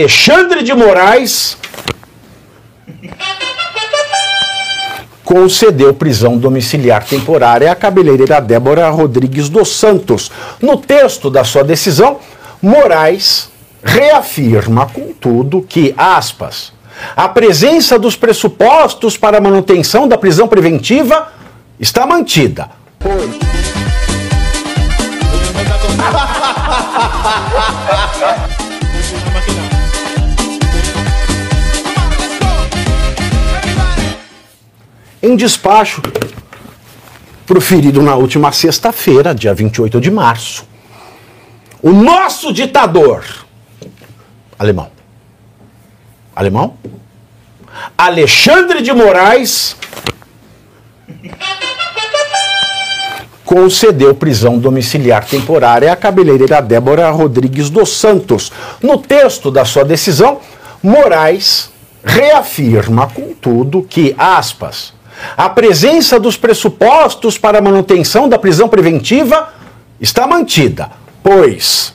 Alexandre de Moraes concedeu prisão domiciliar temporária à cabeleireira Débora Rodrigues dos Santos. No texto da sua decisão, Moraes reafirma, contudo, que, aspas, a presença dos pressupostos para a manutenção da prisão preventiva está mantida. Em despacho proferido na última sexta-feira, dia 28 de março, o nosso ditador alemão, Alexandre de Moraes, concedeu prisão domiciliar temporária à cabeleireira Débora Rodrigues dos Santos. No texto da sua decisão, Moraes reafirma, contudo, que, aspas, a presença dos pressupostos para a manutenção da prisão preventiva está mantida, pois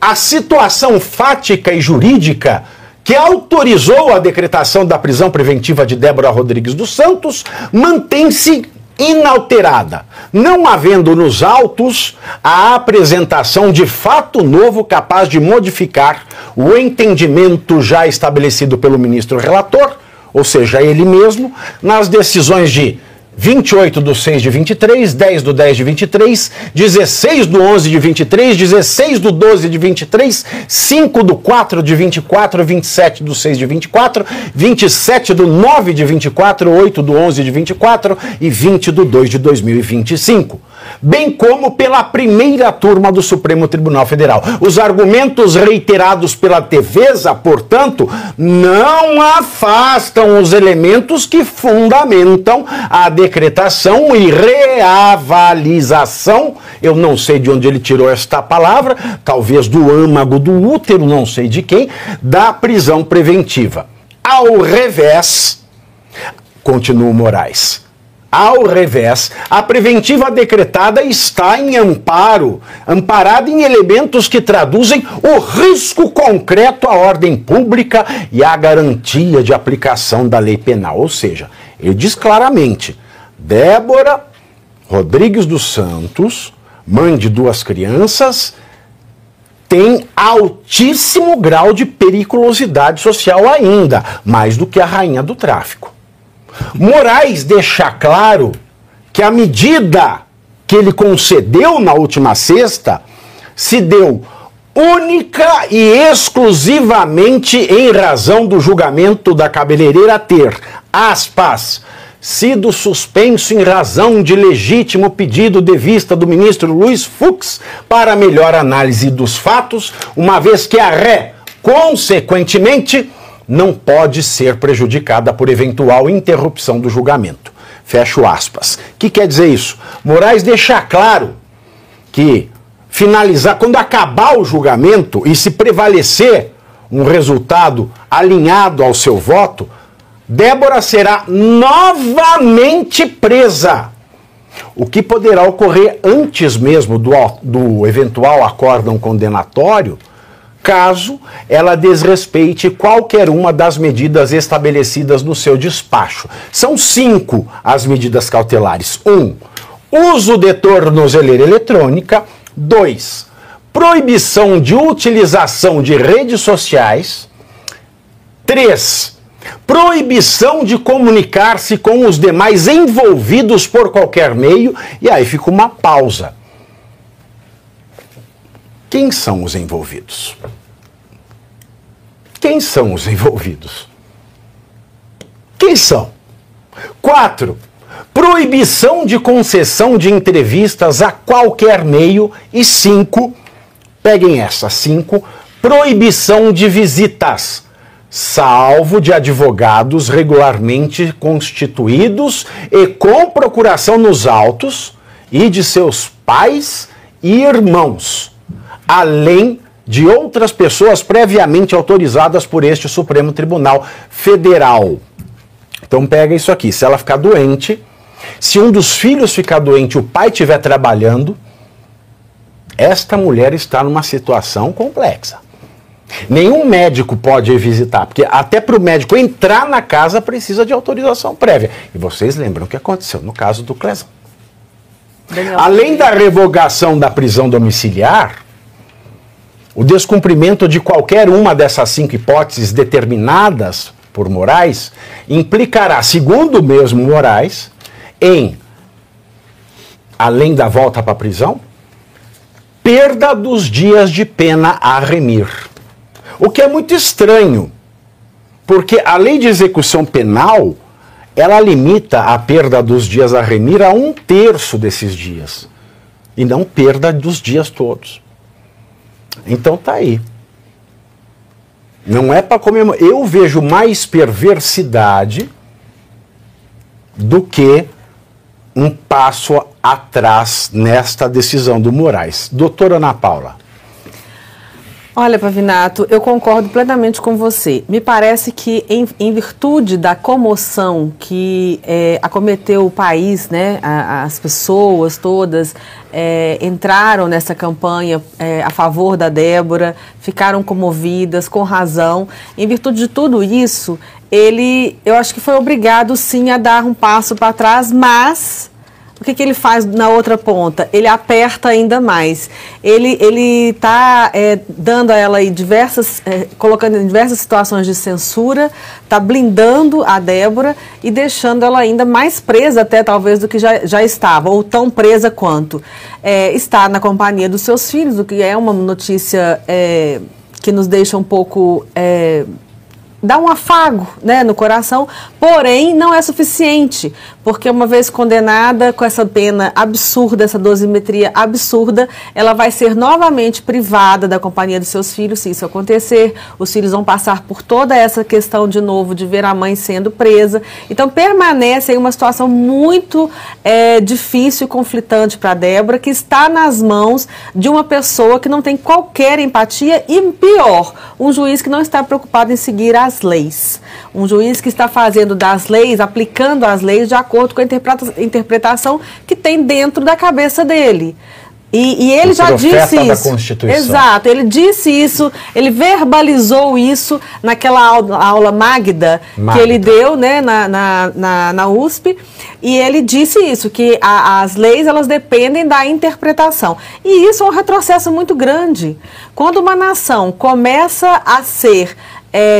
a situação fática e jurídica que autorizou a decretação da prisão preventiva de Débora Rodrigues dos Santos mantém-se inalterada, não havendo nos autos a apresentação de fato novo capaz de modificar o entendimento já estabelecido pelo ministro relator, ou seja, ele mesmo, nas decisões de 28 de 6 de 23, 10 de 10 de 23, 16 de 11 de 23, 16 de 12 de 23, 5 de 4 de 24, 27 de 6 de 24, 27 de 9 de 24, 8 de 11 de 24 e 20 de 2 de 2025. Bem como pela primeira turma do Supremo Tribunal Federal. Os argumentos reiterados pela defesa, portanto, não afastam os elementos que fundamentam a decretação e reavalização, eu não sei de onde ele tirou esta palavra, talvez do âmago do útero, não sei de quem, da prisão preventiva. Ao revés, continua Moraes, ao revés, a preventiva decretada está em amparada em elementos que traduzem o risco concreto à ordem pública e à garantia de aplicação da lei penal. Ou seja, ele diz claramente, Débora Rodrigues dos Santos, mãe de 2 crianças, tem altíssimo grau de periculosidade social ainda, mais do que a rainha do tráfico. Moraes deixa claro que a medida que ele concedeu na última sexta se deu única e exclusivamente em razão do julgamento da cabeleireira ter, aspas, sido suspenso em razão de legítimo pedido de vista do ministro Luiz Fux para melhor análise dos fatos, uma vez que a ré, consequentemente, não pode ser prejudicada por eventual interrupção do julgamento. Fecho aspas. O que quer dizer isso? Moraes deixa claro que quando acabar o julgamento e se prevalecer um resultado alinhado ao seu voto, Débora será novamente presa, o que poderá ocorrer antes mesmo do eventual acórdão condenatório, caso ela desrespeite qualquer uma das medidas estabelecidas no seu despacho. São 5 as medidas cautelares. 1. Uso de tornozeleira eletrônica. 2. Proibição de utilização de redes sociais. 3. Proibição de comunicar-se com os demais envolvidos por qualquer meio. E aí fica uma pausa. Quem são os envolvidos? Quem são os envolvidos? Quem são? 4. Proibição de concessão de entrevistas a qualquer meio. E 5, peguem essa, 5, proibição de visitas, salvo de advogados regularmente constituídos e com procuração nos autos e de seus pais e irmãos, além de outras pessoas previamente autorizadas por este Supremo Tribunal Federal. Então pega isso aqui, se ela ficar doente, se um dos filhos ficar doente, o pai estiver trabalhando, esta mulher está numa situação complexa. Nenhum médico pode ir visitar, porque até para o médico entrar na casa precisa de autorização prévia. E vocês lembram o que aconteceu no caso do Clesão. Além da revogação da prisão domiciliar, o descumprimento de qualquer uma dessas 5 hipóteses determinadas por Moraes implicará, segundo o mesmo Moraes, em, além da volta para a prisão, perda dos dias de pena a remir. O que é muito estranho, porque a lei de execução penal, ela limita a perda dos dias a remir a 1/3 desses dias, e não perda dos dias todos. Então tá aí. Não é para comemorar. Eu vejo mais perversidade do que um passo atrás nesta decisão do Moraes. Doutora Ana Paula. Olha, Pavinato, eu concordo plenamente com você. Me parece que, em virtude da comoção que acometeu o país, né, as pessoas todas entraram nessa campanha a favor da Débora, ficaram comovidas, com razão. Em virtude de tudo isso, eu acho que foi obrigado, sim, a dar um passo para trás, mas o que ele faz na outra ponta? Ele aperta ainda mais. Ele está dando a ela aí colocando em diversas situações de censura, está blindando a Débora e deixando ela ainda mais presa até talvez do que já estava, ou tão presa quanto. Está na companhia dos seus filhos, o que é uma notícia que nos deixa um pouco... dá um afago, né, no coração, porém não é suficiente, porque uma vez condenada com essa pena absurda, essa dosimetria absurda, ela vai ser novamente privada da companhia dos seus filhos, se isso acontecer. Os filhos vão passar por toda essa questão de novo de ver a mãe sendo presa. Então permanece aí uma situação muito difícil e conflitante para a Débora, que está nas mãos de uma pessoa que não tem qualquer empatia e, pior, um juiz que não está preocupado em seguir as leis. Um juiz que está fazendo das leis, aplicando as leis de acordo com a interpretação que tem dentro da cabeça dele. E ele já disse isso. Da Constituição. Exato, ele disse isso, ele verbalizou isso naquela aula magda que ele deu, né, na USP, e ele disse isso, que as leis elas dependem da interpretação. E isso é um retrocesso muito grande. Quando uma nação começa a ser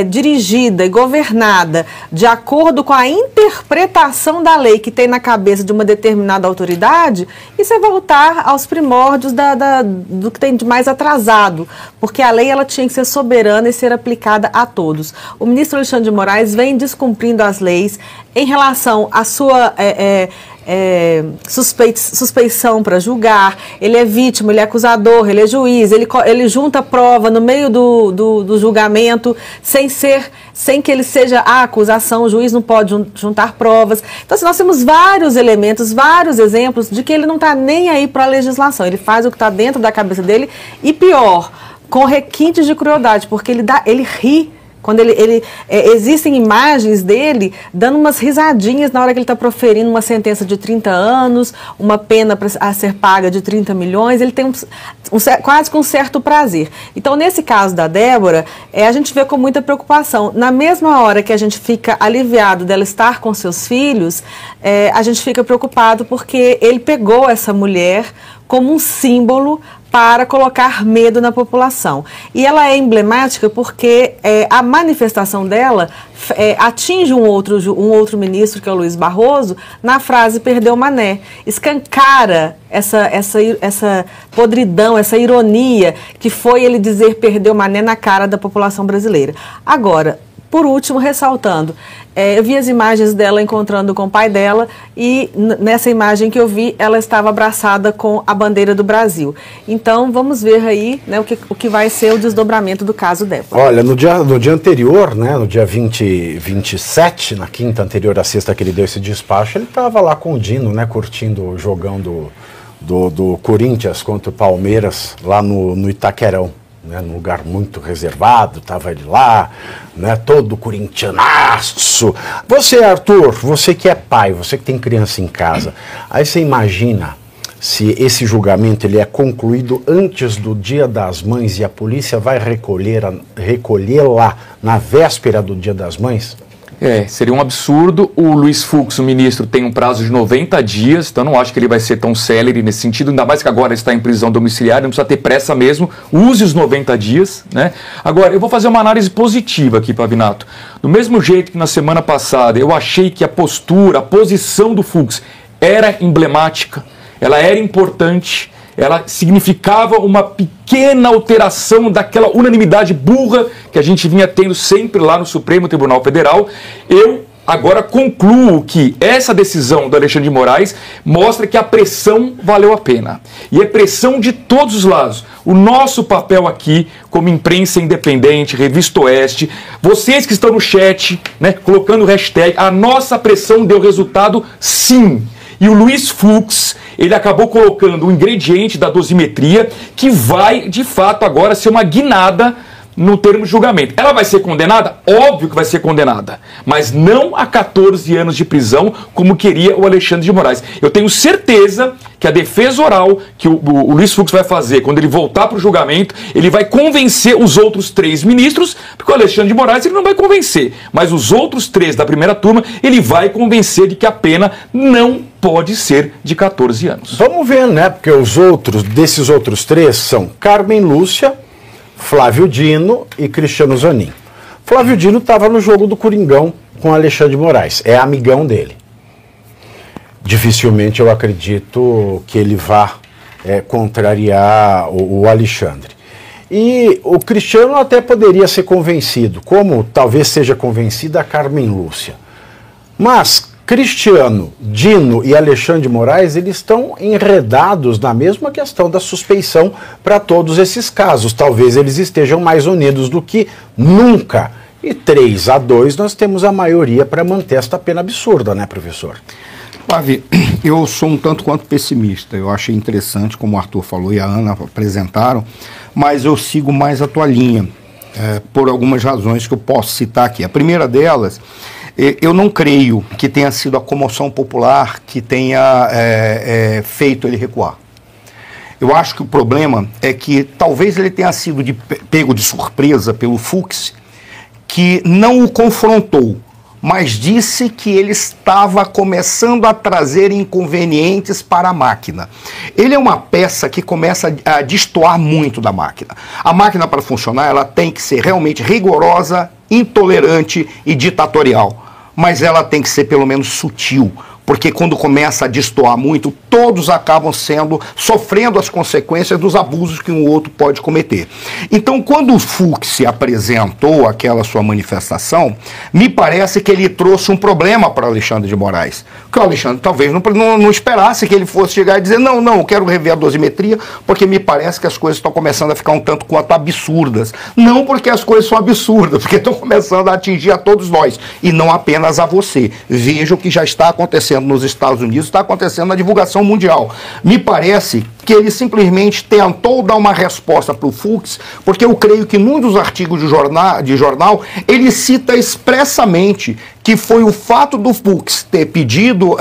dirigida e governada de acordo com a interpretação da lei que tem na cabeça de uma determinada autoridade, isso é voltar aos primórdios do que tem de mais atrasado, porque a lei ela tinha que ser soberana e ser aplicada a todos. O ministro Alexandre de Moraes vem descumprindo as leis em relação à sua suspeição para julgar. Ele é vítima, ele é acusador, ele é juiz, ele junta prova no meio do julgamento sem que ele seja a acusação. O juiz não pode juntar provas. Então, assim, nós temos vários elementos, vários exemplos de que ele não está nem aí para a legislação. Ele faz o que está dentro da cabeça dele e, pior, com requintes de crueldade, porque ele ri. Quando existem imagens dele dando umas risadinhas na hora que ele está proferindo uma sentença de 30 anos, uma pena a ser paga de 30 milhões, ele tem quase com um certo prazer. Então, nesse caso da Débora, a gente vê com muita preocupação. Na mesma hora que a gente fica aliviado dela estar com seus filhos, a gente fica preocupado porque ele pegou essa mulher como um símbolo para colocar medo na população. E ela é emblemática porque a manifestação dela atinge um outro ministro, que é o Luiz Barroso, na frase "perdeu Mané". Escancara essa podridão, essa ironia que foi ele dizer "perdeu Mané" na cara da população brasileira. Agora, por último, ressaltando, eu vi as imagens dela encontrando com o pai dela e nessa imagem que eu vi, ela estava abraçada com a bandeira do Brasil. Então, vamos ver aí, né, o que vai ser o desdobramento do caso Débora. Olha, no dia anterior, né, no dia 27, na quinta anterior à sexta que ele deu esse despacho, ele estava lá com o Dino, né, curtindo o jogão do Corinthians contra o Palmeiras, lá no Itaquerão. Né, num lugar muito reservado, estava ele lá, né, todo corintianaço. Você, Arthur, você que é pai, você que tem criança em casa, aí você imagina se esse julgamento ele é concluído antes do Dia das Mães e a polícia vai recolhê-la na véspera do Dia das Mães? Seria um absurdo. O Luiz Fux, o ministro, tem um prazo de 90 dias, então não acho que ele vai ser tão célere nesse sentido, ainda mais que agora ele está em prisão domiciliar, não precisa ter pressa mesmo, use os 90 dias, né? Agora, eu vou fazer uma análise positiva aqui, Pavinato. Do mesmo jeito que na semana passada eu achei que a postura, a posição do Fux era emblemática, ela era importante, ela significava uma pequena alteração daquela unanimidade burra que a gente vinha tendo sempre lá no Supremo Tribunal Federal. Eu agora concluo que essa decisão do Alexandre de Moraes mostra que a pressão valeu a pena. E é pressão de todos os lados. O nosso papel aqui, como imprensa independente, Revista Oeste, vocês que estão no chat, né, colocando o hashtag, a nossa pressão deu resultado sim. E o Luiz Fux, ele acabou colocando o ingrediente da dosimetria que vai, de fato, agora ser uma guinada no termo de julgamento. Ela vai ser condenada? Óbvio que vai ser condenada, mas não a 14 anos de prisão, como queria o Alexandre de Moraes. Eu tenho certeza que a defesa oral que o Luiz Fux vai fazer quando ele voltar para o julgamento, ele vai convencer os outros 3 ministros, porque o Alexandre de Moraes ele não vai convencer, mas os outros 3 da primeira turma, ele vai convencer de que a pena não pode ser de 14 anos. Vamos ver, né? Porque desses outros 3 são Carmen Lúcia, Flávio Dino e Cristiano Zanin. Flávio Dino estava no jogo do Coringão com Alexandre de Moraes, é amigão dele. Dificilmente eu acredito que ele vá contrariar o Alexandre. E o Cristiano até poderia ser convencido, como talvez seja convencida a Carmen Lúcia. Mas Cristiano, Dino e Alexandre de Moraes, eles estão enredados na mesma questão da suspeição para todos esses casos. Talvez eles estejam mais unidos do que nunca. E 3-2 nós temos a maioria para manter esta pena absurda, né, professor? Pavi, eu sou um tanto quanto pessimista. Eu achei interessante, como o Arthur falou e a Ana apresentaram, mas eu sigo mais a tua linha, por algumas razões que eu posso citar aqui. A primeira delas, eu não creio que tenha sido a comoção popular que tenha feito ele recuar. Eu acho que o problema é que talvez ele tenha sido pego de surpresa pelo Fux, que não o confrontou, mas disse que ele estava começando a trazer inconvenientes para a máquina. Ele é uma peça que começa a destoar muito da máquina. A máquina, para funcionar, ela tem que ser realmente rigorosa, intolerante e ditatorial. Mas ela tem que ser pelo menos sutil, porque quando começa a destoar muito, todos acabam sofrendo as consequências dos abusos que um outro pode cometer. Então, quando o Fux apresentou aquela sua manifestação, me parece que ele trouxe um problema para Alexandre de Moraes. Que o Alexandre talvez não esperasse que ele fosse chegar e dizer, não, eu quero rever a dosimetria, porque me parece que as coisas estão começando a ficar um tanto quanto absurdas. Não porque as coisas são absurdas, porque estão começando a atingir a todos nós, e não apenas a você. Veja o que já está acontecendo nos Estados Unidos, está acontecendo na divulgação mundial. Me parece que ele simplesmente tentou dar uma resposta para o Fux, porque eu creio que num dos artigos de jornal ele cita expressamente que foi o fato do Fux ter pedido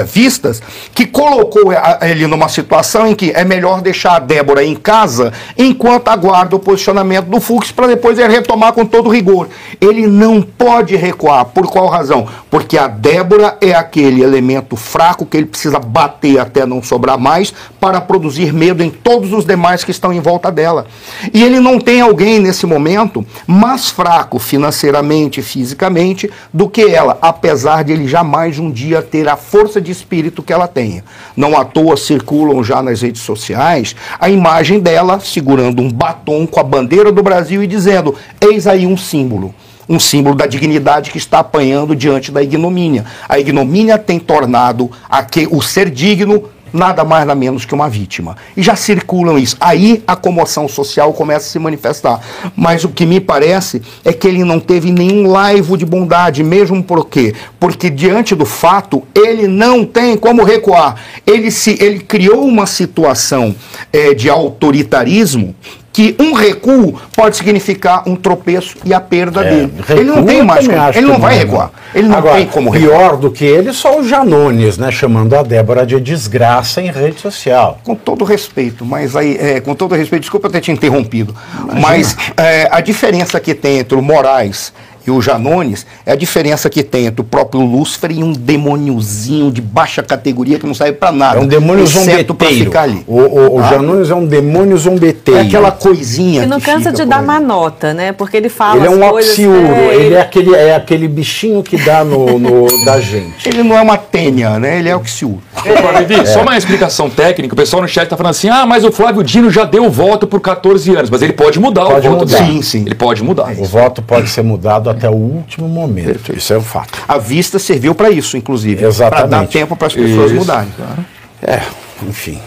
vistas que colocou ele numa situação em que é melhor deixar a Débora em casa enquanto aguarda o posicionamento do Fux para depois ele retomar com todo rigor. Ele não pode recuar. Por qual razão? Porque a Débora é aquele elemento fraco que ele precisa bater até não sobrar mais para produzir medo em todos os demais que estão em volta dela. E ele não tem alguém nesse momento mais fraco financeiramente e fisicamente do que ela, apesar de ele jamais um dia ter a força de espírito que ela tenha. Não à toa circulam já nas redes sociais a imagem dela segurando um batom com a bandeira do Brasil e dizendo, eis aí um símbolo da dignidade que está apanhando diante da ignomínia. A ignomínia tem tornado o ser digno nada mais nada menos que uma vítima. E já circulam isso. Aí a comoção social começa a se manifestar. Mas o que me parece é que ele não teve nenhum laivo de bondade, mesmo por quê? Porque diante do fato, ele não tem como recuar. Ele criou uma situação de autoritarismo que um recuo pode significar um tropeço e a perda dele. Ele não tem mais como, ele não vai recuar. Ele não tem como recuar. Pior do que ele, só o Janones, né, chamando a Débora de desgraça em rede social. Com todo respeito, mas aí, com todo respeito, desculpa ter te interrompido, mas a diferença que tem entre o Moraes e o Janones é a diferença que tem entre o próprio Lúcifer e um demôniozinho de baixa categoria que não serve pra nada. É um demônio zombeteiro. Pra ficar ali. O Janones é um demônio zombeteiro. É aquela coisinha que não cansa de dar má nota, né? Porque ele fala ele é um coisas, oxiuro, ele é aquele bichinho que dá da gente. Ele não é uma tênia, né? Ele é oxiuro. Vivi, só uma explicação técnica. O pessoal no chat tá falando assim, mas o Flávio Dino já deu o voto por 14 anos. Mas ele pode mudar o voto dele. Sim. Ele pode mudar. O voto pode ser mudado até o último momento. Isso é um fato. A vista serviu para isso, inclusive. Exatamente. Para dar tempo para as pessoas mudarem. Enfim.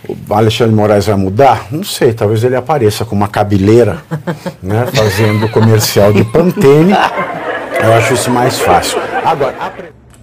O Alexandre de Moraes vai mudar? Não sei, talvez ele apareça com uma cabeleira, né, fazendo comercial de Pantene. Eu acho isso mais fácil. Agora,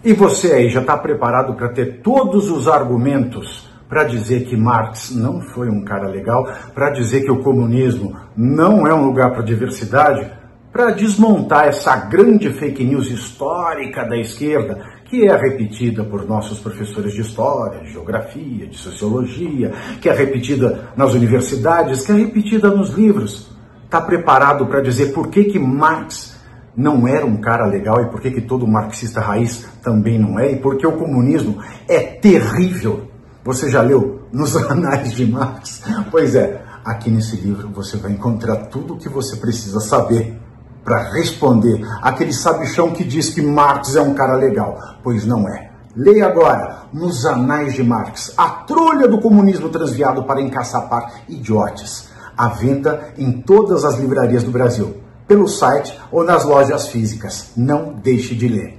e você aí, já está preparado para ter todos os argumentos para dizer que Marx não foi um cara legal, para dizer que o comunismo não é um lugar para diversidade, para desmontar essa grande fake news histórica da esquerda, que é repetida por nossos professores de história, de geografia, de sociologia, que é repetida nas universidades, que é repetida nos livros. Está preparado para dizer por que Marx não era um cara legal e por que todo marxista raiz também não é, e porque o comunismo é terrível? Você já leu nos Anais de Marx? Pois é, aqui nesse livro você vai encontrar tudo o que você precisa saber para responder aquele sabichão que diz que Marx é um cara legal, pois não é. Leia agora, nos Anais de Marx, a trolha do comunismo transviado para encaçapar idiotes. À venda em todas as livrarias do Brasil, pelo site ou nas lojas físicas. Não deixe de ler.